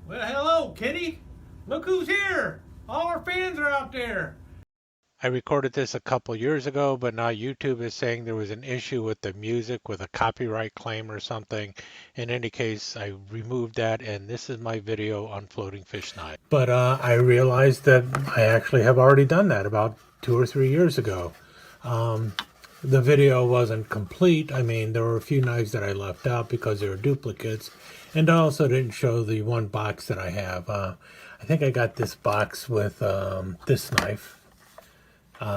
Well, hello, Kitty. Look who's here. All our fans are out there. I recorded this a couple years ago, but now YouTube is saying there was an issue with the music with a copyright claim or something. In any case, I removed that, and this is my video on floating fish knife. But I realized that I actually have already done that about 2 or 3 years ago. The video wasn't complete. I mean, there were a few knives that I left out because they were duplicates, and I also didn't show the one box that I have. I think I got this box with this knife.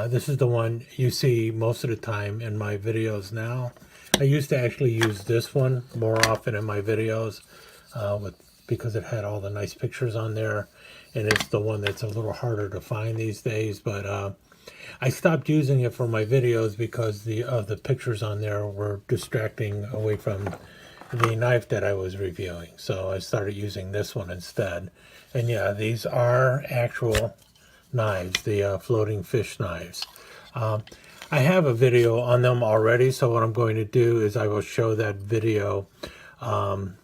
This is the one you see most of the time in my videos now. I used to actually use this one more often in my videos because it had all the nice pictures on there, and it's the one that's a little harder to find these days. But I stopped using it for my videos because the pictures on there were distracting away from the knife that I was reviewing. So I started using this one instead. And yeah, these are actual knives, the floating fish knives. I have a video on them already, so what I'm going to do is I will show that video in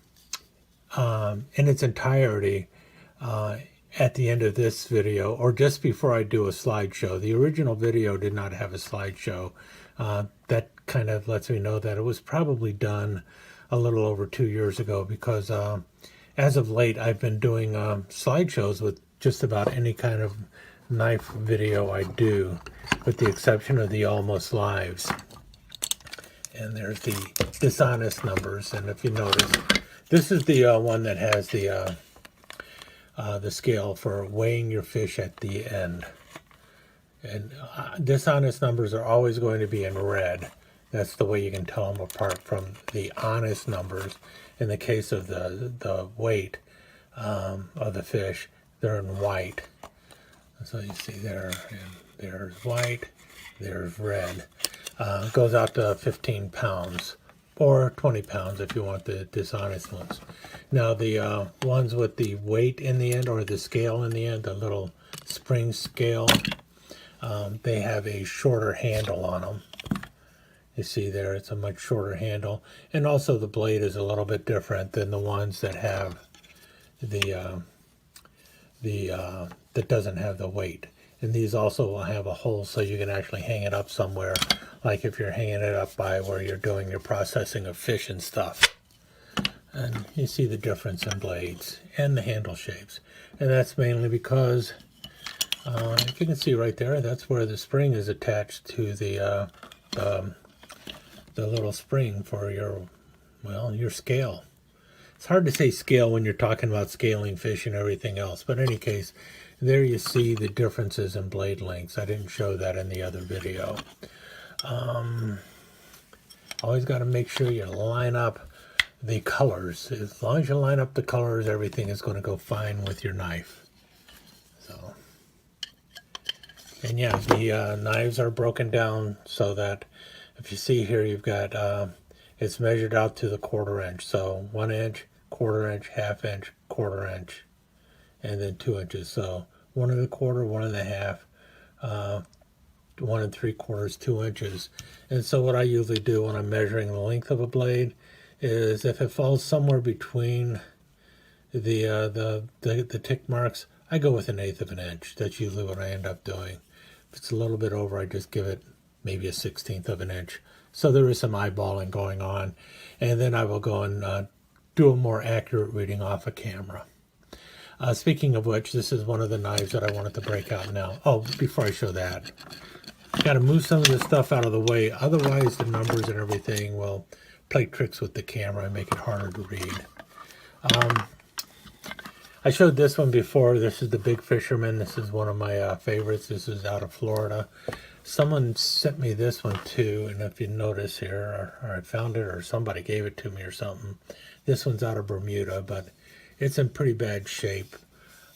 its entirety at the end of this video, or just before I do a slideshow. The original video did not have a slideshow. That kind of lets me know that it was probably done a little over 2 years ago, because as of late I've been doing slideshows with just about any kind of knife video I do, with the exception of the almost lives. And there's the dishonest numbers, and if you notice, this is the one that has the scale for weighing your fish at the end. And dishonest numbers are always going to be in red. That's the way you can tell them apart from the honest numbers. In the case of the weight of the fish, they're in white. So you see there, and there's white, there's red. It goes out to 15 pounds, or 20 pounds if you want the dishonest ones. Now the ones with the weight in the end, or the scale in the end, the little spring scale, they have a shorter handle on them. You see there, it's a much shorter handle. And also the blade is a little bit different than the ones that have that doesn't have the weight. And these also will have a hole so you can actually hang it up somewhere, like if you're hanging it up by where you're doing your processing of fish and stuff. And you see the difference in blades and the handle shapes. And that's mainly because, if you can see right there, that's where the spring is attached to the little spring for your scale. It's hard to say scale when you're talking about scaling fish and everything else, but in any case, there you see the differences in blade lengths. I didn't show that in the other video. Always got to make sure you line up the colors. As long as you line up the colors, everything is going to go fine with your knife. So, and yeah, the knives are broken down so that if you see here, you've got it's measured out to the 1/4 inch. So 1 inch, 1/4 inch, 1/2 inch, 1/4 inch, and then 2 inches. So 1 1/4, 1 1/2, 1 3/4, 2 inches. And so what I usually do when I'm measuring the length of a blade is, if it falls somewhere between the tick marks, I go with 1/8 of an inch. That's usually what I end up doing. If it's a little bit over, I just give it maybe 1/16 of an inch. So there is some eyeballing going on, and then I will go and do a more accurate reading off a camera. Speaking of which, this is one of the knives that I wanted to break out now. Oh, before I show that, got to move some of this stuff out of the way, otherwise the numbers and everything will play tricks with the camera and make it harder to read. I showed this one before. This is the Big Fisherman. This is one of my favorites. This is out of Florida. Someone sent me this one too, and if you notice here, or I found it, or somebody gave it to me or something. This one's out of Bermuda, but it's in pretty bad shape.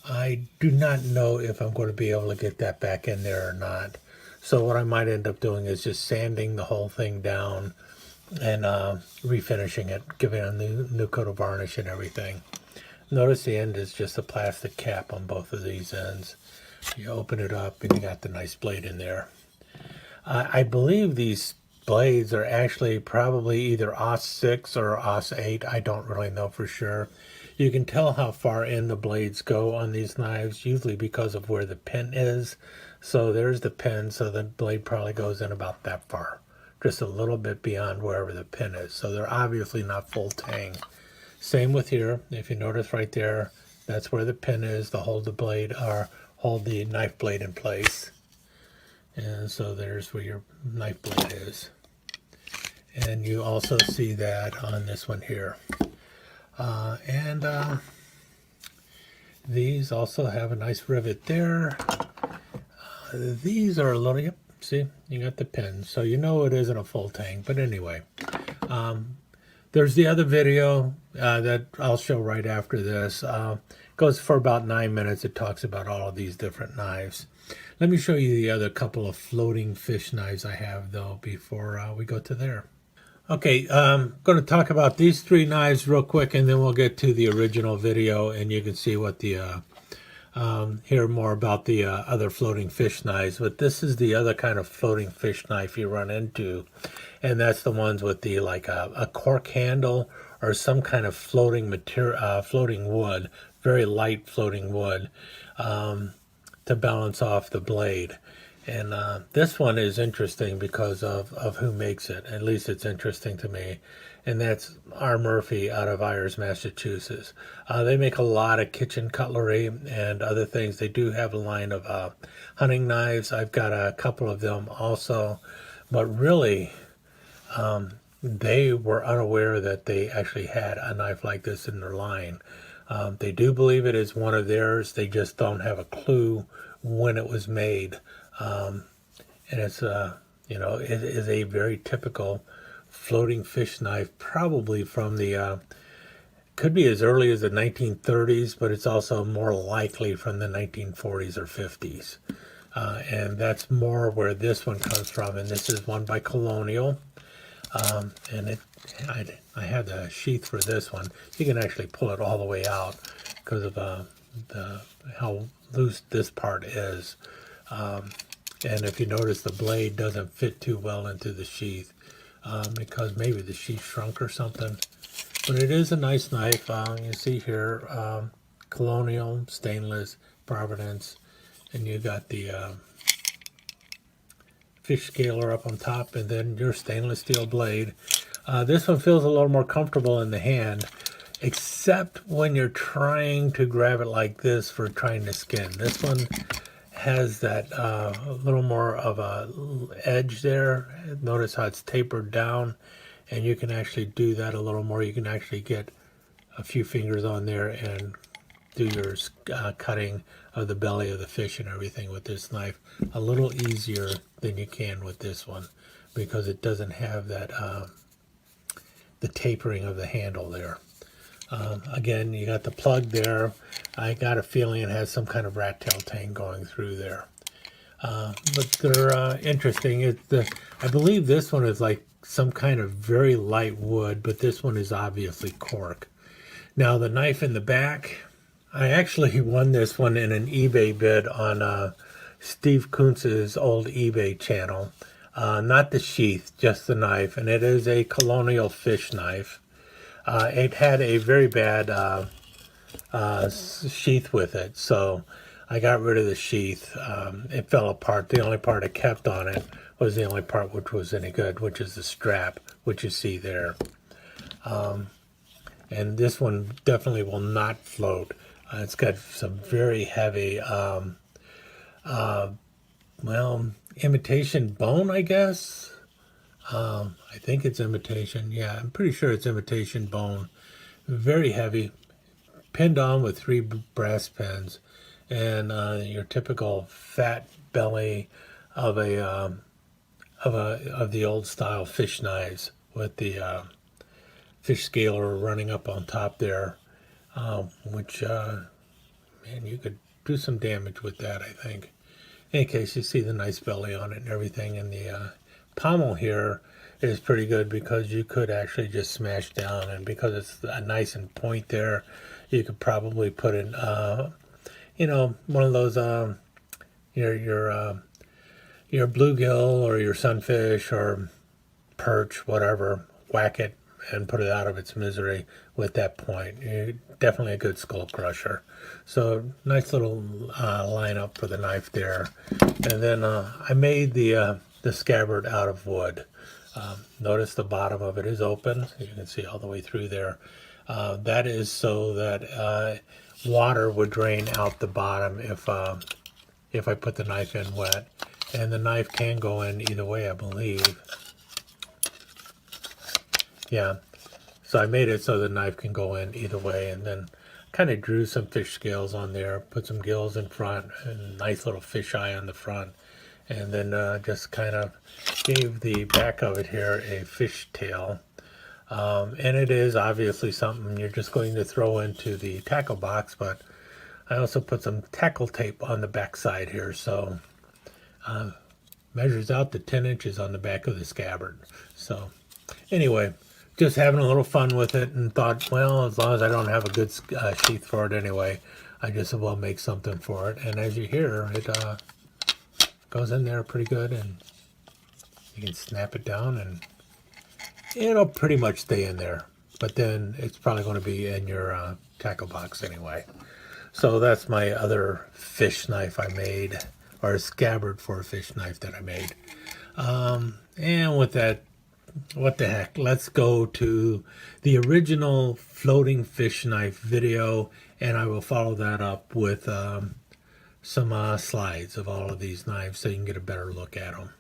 I do not know if I'm going to be able to get that back in there or not. So what I might end up doing is just sanding the whole thing down and refinishing it, giving it a new coat of varnish and everything. Notice the end is just a plastic cap on both of these ends. You open it up and you got the nice blade in there. I believe these blades are actually probably either AUS 6 or AUS 8. I don't really know for sure. You can tell how far in the blades go on these knives, usually because of where the pin is. So there's the pin, so the blade probably goes in about that far, just a little bit beyond wherever the pin is. So they're obviously not full tang. Same with here. If you notice right there, that's where the pin is to hold the blade or hold the knife blade in place. And so there's where your knife blade is. And you also see that on this one here. These also have a nice rivet there. These are a little, yep, see, you got the pin. So you know it isn't a full tang. But anyway, there's the other video that I'll show right after this. Goes for about 9 minutes. It talks about all of these different knives. Let me show you the other couple of floating fish knives I have, though, before we go to there. Okay, I'm going to talk about these three knives real quick, and then we'll get to the original video, and you can see what the hear more about the other floating fish knives. But this is the other kind of floating fish knife you run into, and that's the ones with the like a cork handle or some kind of floating material, floating wood, very light floating wood, to balance off the blade. And this one is interesting because of who makes it. At least it's interesting to me. And that's R. Murphy out of Ayers, Massachusetts. They make a lot of kitchen cutlery and other things. They do have a line of hunting knives. I've got a couple of them also. But really, they were unaware that they actually had a knife like this in their line. They do believe it is one of theirs. They just don't have a clue when it was made. And it's, you know, it is a very typical floating fish knife, probably from the, could be as early as the 1930s, but it's also more likely from the 1940s or 50s. And that's more where this one comes from. And this is one by Colonial. And I had the sheath for this one. You can actually pull it all the way out because of how loose this part is. And if you notice, the blade doesn't fit too well into the sheath because maybe the sheath shrunk or something. But it is a nice knife. You see here, Colonial, stainless, Providence, and you got the fish scaler up on top, and then your stainless steel blade. This one feels a little more comfortable in the hand, except when you're trying to grab it like this for trying to skin. This one has that little more of a edge there. Notice how it's tapered down, and you can actually do that a little more. You can actually get a few fingers on there and do your cutting of the belly of the fish and everything with this knife a little easier than you can with this one, because it doesn't have that the tapering of the handle there. Again, you got the plug there. I got a feeling it has some kind of rat tail tang going through there. But they're interesting. I believe this one is like some kind of very light wood, but this one is obviously cork. Now the knife in the back, I actually won this one in an eBay bid on Steve Kuntz's old eBay channel. Not the sheath, just the knife, and it is a Colonial fish knife. It had a very bad sheath with it, so I got rid of the sheath. It fell apart. The only part I kept on it was the only part which was any good, which is the strap, which you see there. And this one definitely will not float. It's got some very heavy, well, imitation bone, I guess. I think it's imitation. Yeah, I'm pretty sure it's imitation bone. Very heavy, pinned on with 3 brass pins, and your typical fat belly of the old style fish knives with the fish scaler running up on top there, which man, you could do some damage with that, I think. In any case, you see the nice belly on it and everything, and the pommel here is pretty good because you could actually just smash down, and because it's a nice and point there, you could probably put in, you know, one of those your bluegill or your sunfish or perch, whatever, whack it, and put it out of its misery with that point. Definitely a good skull crusher. So nice little lineup for the knife there. And then I made the scabbard out of wood. Notice the bottom of it is open. You can see all the way through there. That is so that water would drain out the bottom if I put the knife in wet. And the knife can go in either way, I believe. Yeah, so I made it so the knife can go in either way, and then kind of drew some fish scales on there, put some gills in front, and a nice little fish eye on the front, and then just kind of gave the back of it here a fish tail. And it is obviously something you're just going to throw into the tackle box, but I also put some tackle tape on the back side here, so measures out to 10 inches on the back of the scabbard. So anyway, just having a little fun with it, and thought, well, as long as I don't have a good sheath for it anyway, I just will make something for it. And as you hear, it goes in there pretty good, and you can snap it down and it'll pretty much stay in there. But then it's probably going to be in your tackle box anyway. So that's my other fish knife I made, or a scabbard for a fish knife that I made. And with that, what the heck, let's go to the original floating fish knife video, and I will follow that up with some slides of all of these knives so you can get a better look at them.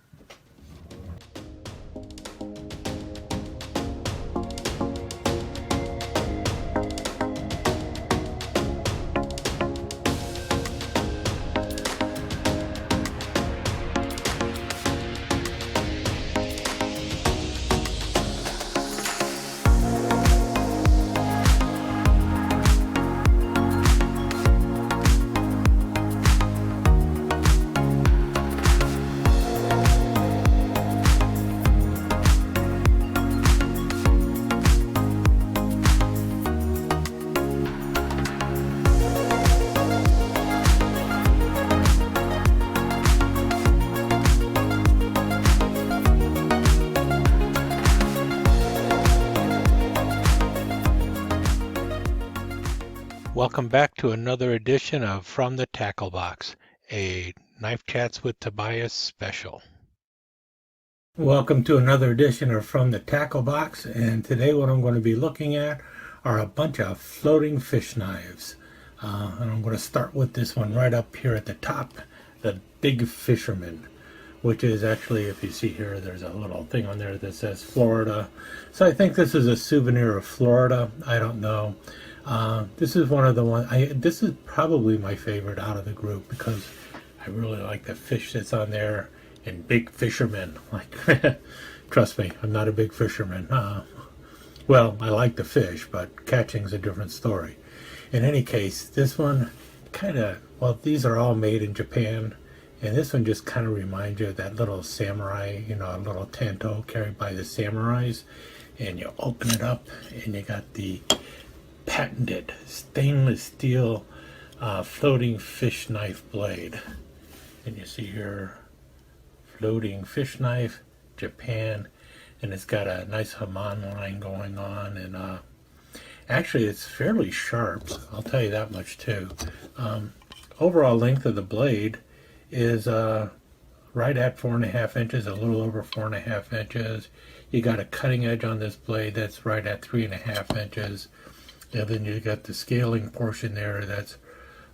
Welcome back to another edition of From the Tackle Box, a Knife Chats with Tobias special. Welcome to another edition of From the Tackle Box, and today what I'm going to be looking at are a bunch of floating fish knives. And I'm going to start with this one right up here at the top, the Big Fisherman, which is actually, if you see here, there's a little thing on there that says Florida. So I think this is a souvenir of Florida. I don't know. This is one of the ones, this is probably my favorite out of the group because I really like the fish that's on there, and Big Fisherman. Like, trust me, I'm not a big fisherman. Well, I like the fish, but catching's a different story. In any case, this one kind of, well, these are all made in Japan, and this one just kind of reminds you of that little samurai, you know, a little tanto carried by the samurais, and you open it up, and you got the patented stainless steel floating fish knife blade. And you see here, floating fish knife, Japan, and it's got a nice Haman line going on, and actually it's fairly sharp, I'll tell you that much too. Overall length of the blade is right at 4.5 inches, a little over 4.5 inches. You got a cutting edge on this blade that's right at 3.5 inches. And then you got the scaling portion there that's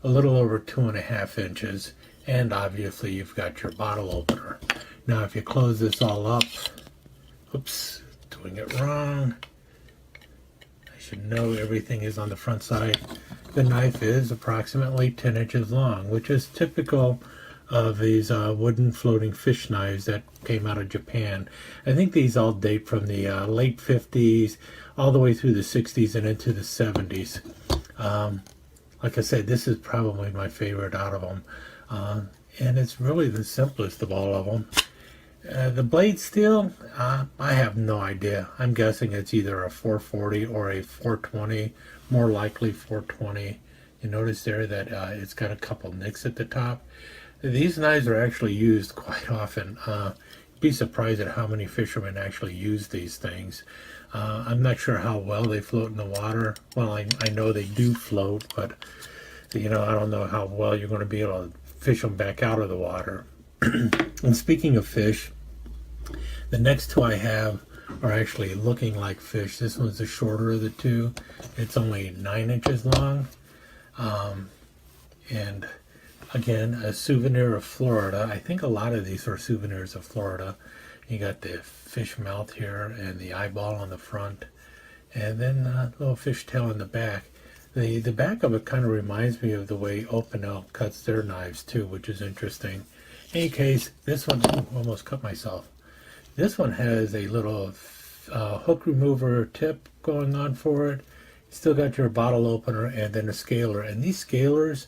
a little over 2.5 inches. And obviously you've got your bottle opener. Now if you close this all up, oops, doing it wrong. I should know everything is on the front side. The knife is approximately 10 inches long, which is typical of these wooden floating fish knives that came out of Japan. I think these all date from the late 50s all the way through the 60s and into the 70s. Like I said, this is probably my favorite out of them. And it's really the simplest of all of them. The blade steel, I have no idea. I'm guessing it's either a 440 or a 420, more likely 420. You notice there that it's got a couple nicks at the top. These knives are actually used quite often. Be surprised at how many fishermen actually use these things. I'm not sure how well they float in the water. Well, I know they do float, but you know, I don't know how well you're going to be able to fish them back out of the water. And speaking of fish, the next two I have are actually looking like fish. This one's the shorter of the two. It's only 9 inches long. And again, a souvenir of Florida. I think a lot of these are souvenirs of Florida. You got the fish mouth here and the eyeball on the front, and then a little fish tail in the back. The back of it kind of reminds me of the way Opinel cuts their knives too, which is interesting. In any case, this one, almost cut myself. This one has a little hook remover tip going on for it. Still got your bottle opener and then a scaler. And these scalers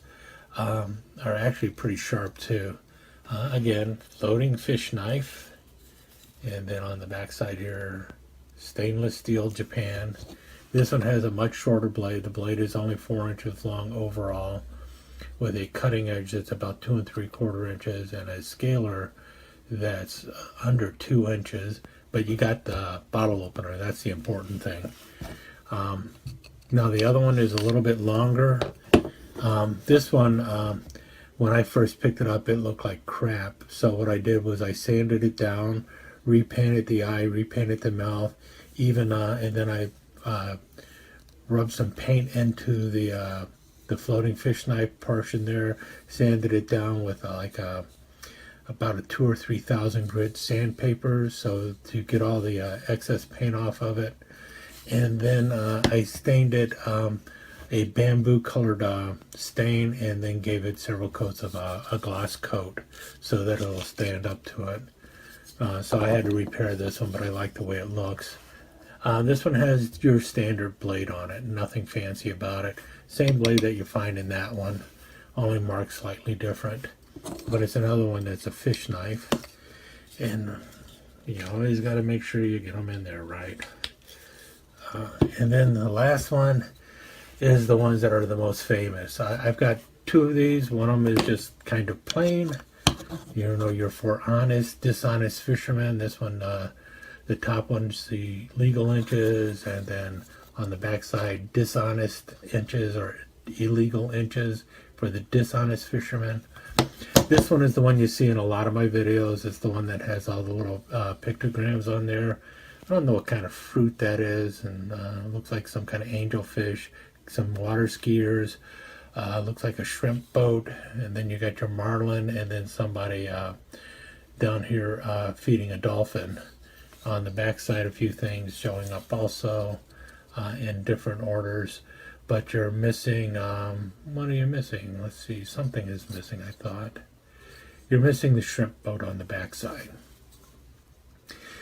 are actually pretty sharp too. Again, floating fish knife. And then on the back side here, stainless steel Japan. This one has a much shorter blade. The blade is only 4 inches long overall, with a cutting edge that's about 2 3/4 inches and a scaler that's under 2 inches. But you got the bottle opener. That's the important thing. Now the other one is a little bit longer. This one, when I first picked it up, it looked like crap. So what I did was I sanded it down, repainted the eye, repainted the mouth, even, and then I rubbed some paint into the floating fish knife portion there, sanded it down with about a 2,000 or 3,000 grit sandpaper, so to get all the excess paint off of it. And then I stained it a bamboo colored stain, and then gave it several coats of a gloss coat so that it'll stand up to it. So I had to repair this one, but I like the way it looks. This one has your standard blade on it, nothing fancy about it. Same blade that you find in that one, only marked slightly different. But it's another one that's a fish knife. And you always got to make sure you get them in there right. And then the last one is the ones that are the most famous. I've got 2 of these. One of them is just kind of plain. You know, you're for honest, dishonest fishermen. This one, the top one's the legal inches, and then on the back side, dishonest inches or illegal inches for the dishonest fishermen. This one is the one you see in a lot of my videos. It's the one that has all the little pictograms on there. I don't know what kind of fruit that is, and looks like some kind of angelfish, some water skiers. Looks like a shrimp boat, and then you got your marlin, and then somebody down here feeding a dolphin. On the back side, a few things showing up also in different orders, but you're missing, what are you missing? Let's see, something is missing, I thought. You're missing the shrimp boat on the back side.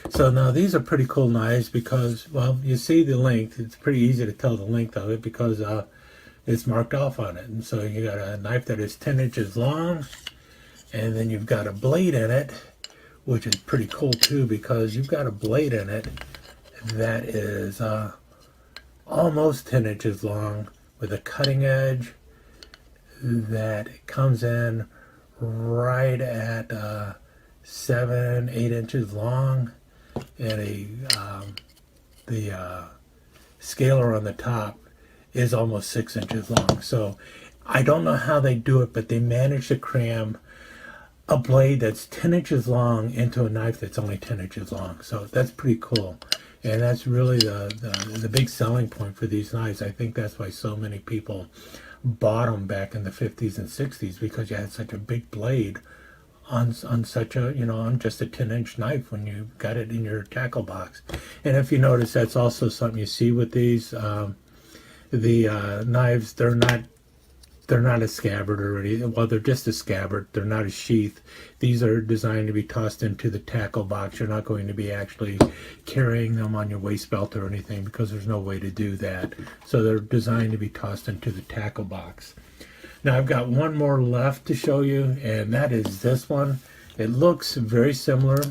So now these are pretty cool knives because, well, you see the length. It's pretty easy to tell the length of it because it's marked off on it. And so you got a knife that is 10 inches long, and then you've got a blade in it, which is pretty cool too because you've got a blade in it that is almost 10 inches long with a cutting edge that comes in right at 7-8 inches long, and the scaler on the top is almost 6 inches long. So I don't know how they do it, but they manage to cram a blade that's 10 inches long into a knife that's only 10 inches long. So that's pretty cool. And that's really the big selling point for these knives. I think that's why so many people bought them back in the 50s and 60s, because you had such a big blade on such a, you know, on just a 10-inch knife when you got it in your tackle box. And if you notice, that's also something you see with these. The knives, they're not a scabbard or anything. Well, they're just a scabbard. They're not a sheath. These are designed to be tossed into the tackle box. You're not going to be actually carrying them on your waist belt or anything, because there's no way to do that. So they're designed to be tossed into the tackle box. Now I've got one more left to show you, and that is this one. It looks very similar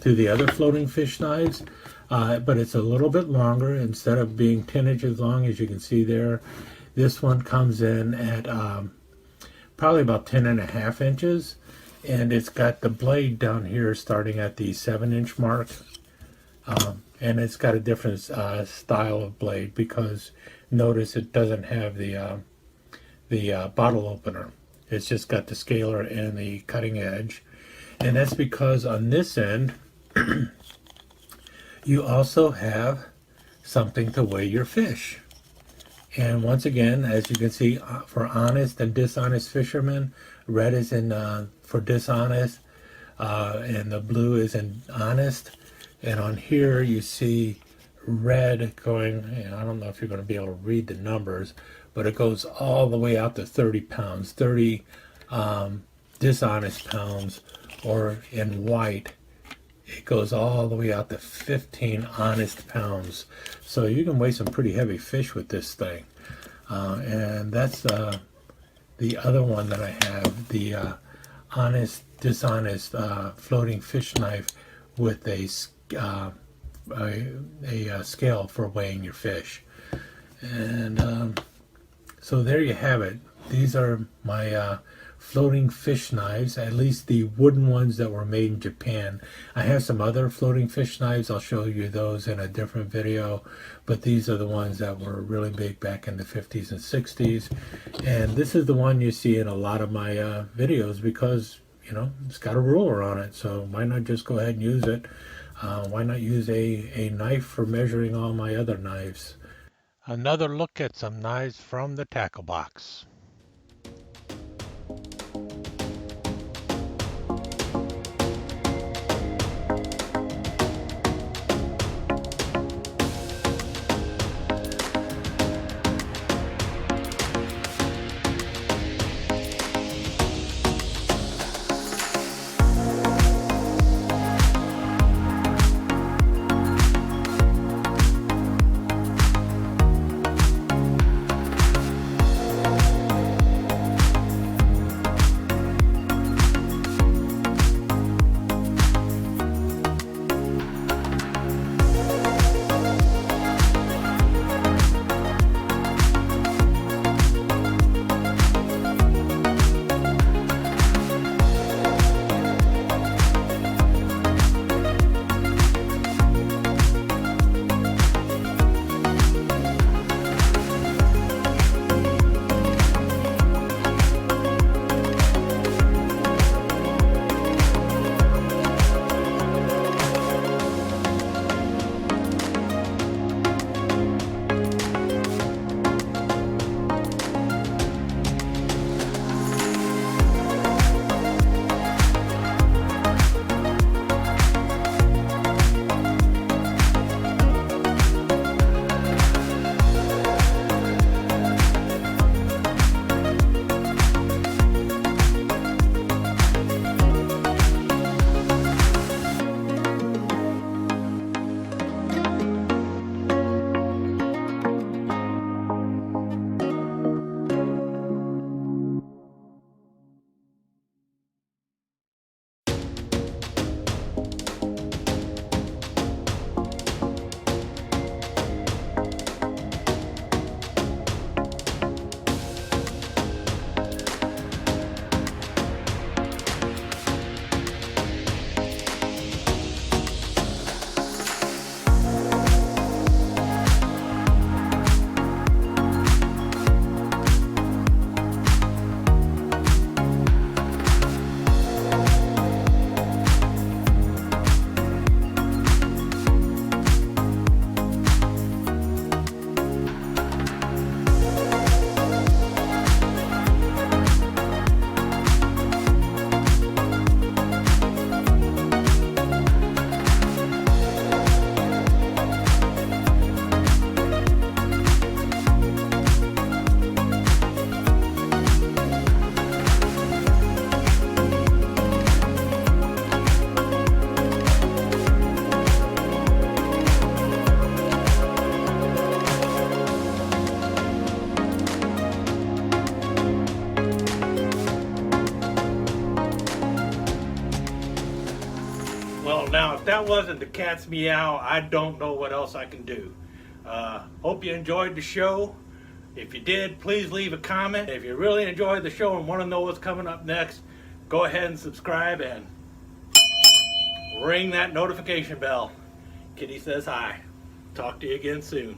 to the other floating fish knives, but it's a little bit longer. Instead of being 10 inches long, as you can see there, this one comes in at probably about 10.5 inches, and it's got the blade down here starting at the 7-inch mark. and it's got a different style of blade, because notice it doesn't have the bottle opener. It's just got the scaler and the cutting edge. And that's because on this end, you also have something to weigh your fish. And once again, as you can see, for honest and dishonest fishermen, red is in for dishonest, and the blue is in honest. And on here you see red going, and I don't know if you're going to be able to read the numbers, but it goes all the way out to 30 pounds, 30 dishonest pounds, or in white, it goes all the way out to 15 honest pounds. So you can weigh some pretty heavy fish with this thing. And that's the other one that I have, the honest, dishonest floating fish knife with a scale for weighing your fish. And so there you have it. These are my floating fish knives, at least the wooden ones that were made in Japan. I have some other floating fish knives. I'll show you those in a different video, but these are the ones that were really big back in the 50s and 60s. And this is the one you see in a lot of my videos, because you know it's got a ruler on it, so why not just go ahead and use it? Why not use a knife for measuring all my other knives? Another look at some knives from the tackle box. Well, now, if that wasn't the cat's meow, I don't know what else I can do. Hope you enjoyed the show. If you did, please leave a comment. If you really enjoyed the show and want to know what's coming up next, go ahead and subscribe and ring that notification bell. Kitty says hi. Talk to you again soon.